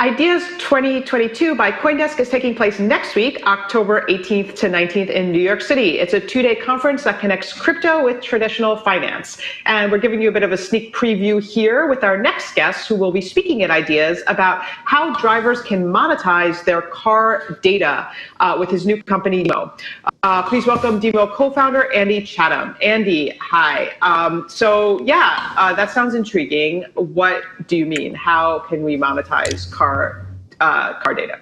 I.D.E.A.S 2022 by CoinDesk is taking place next week, October 18th to 19th in New York City. It's a two-day conference that connects crypto with traditional finance. And we're giving you a bit of a sneak preview here with our next guest, who will be speaking at I.D.E.A.S about how drivers can monetize their car data with his new company, DIMO. Please welcome DIMO co-founder Andy Chatham. Andy, hi. That sounds intriguing. What do you mean? How can we monetize car data?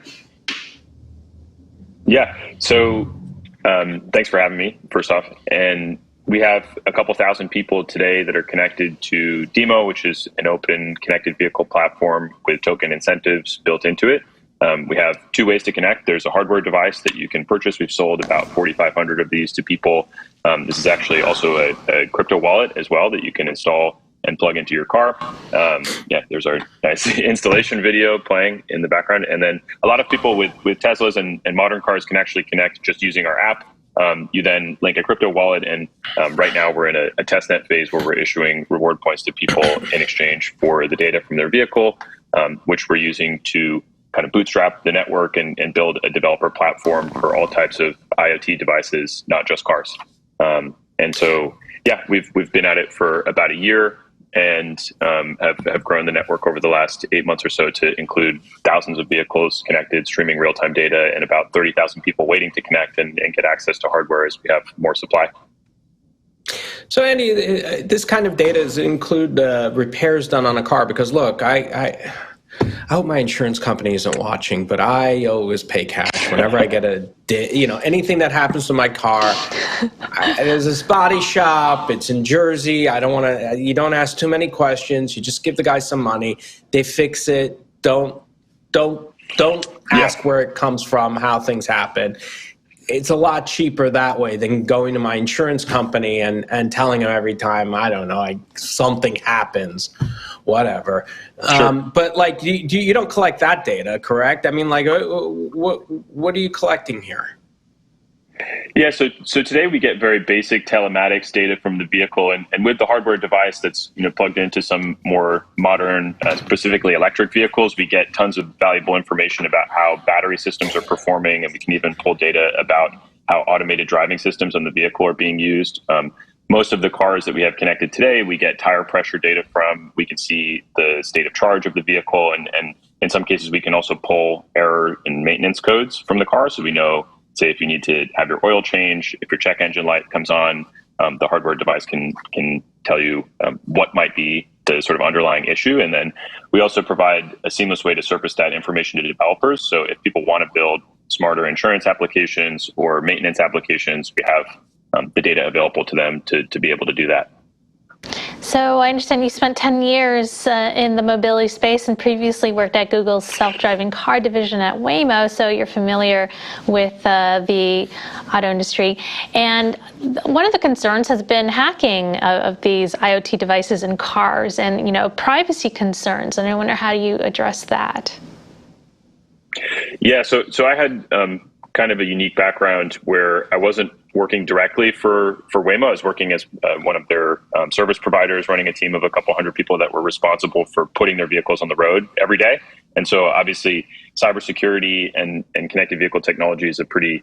Yeah. So thanks for having me, first off. And we have a couple thousand people today that are connected to DIMO, which is an open connected vehicle platform with token incentives built into it. We have two ways to connect. There's a hardware device that you can purchase. We've sold about 4,500 of these to people. This is actually also a crypto wallet as well that you can install and plug into your car. There's our nice installation video playing in the background. And then a lot of people with Teslas and modern cars can actually connect just using our app. You then link a crypto wallet, and right now we're in a testnet phase where we're issuing reward points to people in exchange for the data from their vehicle, which we're using to kind of bootstrap the network and build a developer platform for all types of IoT devices, not just cars. We've been at it for about a year and have grown the network over the last 8 months or so to include thousands of vehicles connected, streaming real-time data, and about 30,000 people waiting to connect and get access to hardware as we have more supply. So Andy, this kind of data include repairs done on a car, because look, I hope my insurance company isn't watching, but I always pay cash whenever I get anything that happens to my car. There's this body shop. It's in Jersey. You don't ask too many questions. You just give the guy some money. They fix it. Don't ask where it comes from, how things happen. It's a lot cheaper that way than going to my insurance company and telling them every time, I don't know, something happens, whatever. Sure. But you don't collect that data, correct? I mean, what are you collecting here? Yeah, so today we get very basic telematics data from the vehicle, and with the hardware device that's plugged into some more modern, specifically electric vehicles, we get tons of valuable information about how battery systems are performing, and we can even pull data about how automated driving systems on the vehicle are being used. Most of the cars that we have connected today, we get tire pressure data from. We can see the state of charge of the vehicle, and in some cases we can also pull error and maintenance codes from the car, so we know, say, if you need to have your oil change, if your check engine light comes on, the hardware device can tell you what might be the sort of underlying issue. And then we also provide a seamless way to surface that information to developers. So if people want to build smarter insurance applications or maintenance applications, we have the data available to them to be able to do that. So I understand you spent 10 years in the mobility space and previously worked at Google's self-driving car division at Waymo, so you're familiar with the auto industry. And one of the concerns has been hacking of these IoT devices in cars and, privacy concerns. And I wonder, how do you address that? Yeah, so I had kind of a unique background where I wasn't working directly for Waymo. I was working as one of their service providers, running a team of a couple hundred people that were responsible for putting their vehicles on the road every day. And so obviously cybersecurity and connected vehicle technology is a pretty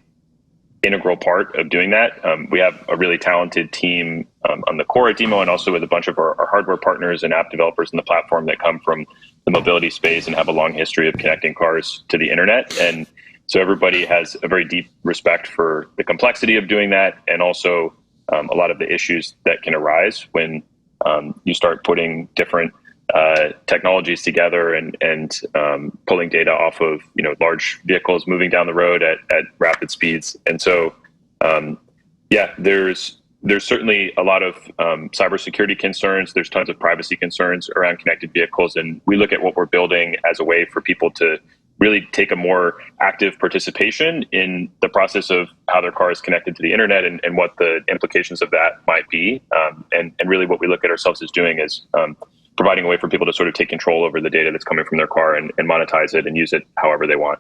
integral part of doing that. We have a really talented team on the core at DIMO, and also with a bunch of our hardware partners and app developers in the platform that come from the mobility space and have a long history of connecting cars to the internet. And so everybody has a very deep respect for the complexity of doing that, and also a lot of the issues that can arise when you start putting different technologies together and pulling data off of large vehicles moving down the road at rapid speeds. And so there's certainly a lot of cybersecurity concerns. There's tons of privacy concerns around connected vehicles, and we look at what we're building as a way for people to really take a more active participation in the process of how their car is connected to the internet and what the implications of that might be. And really what we look at ourselves as doing is providing a way for people to sort of take control over the data that's coming from their car and monetize it and use it however they want.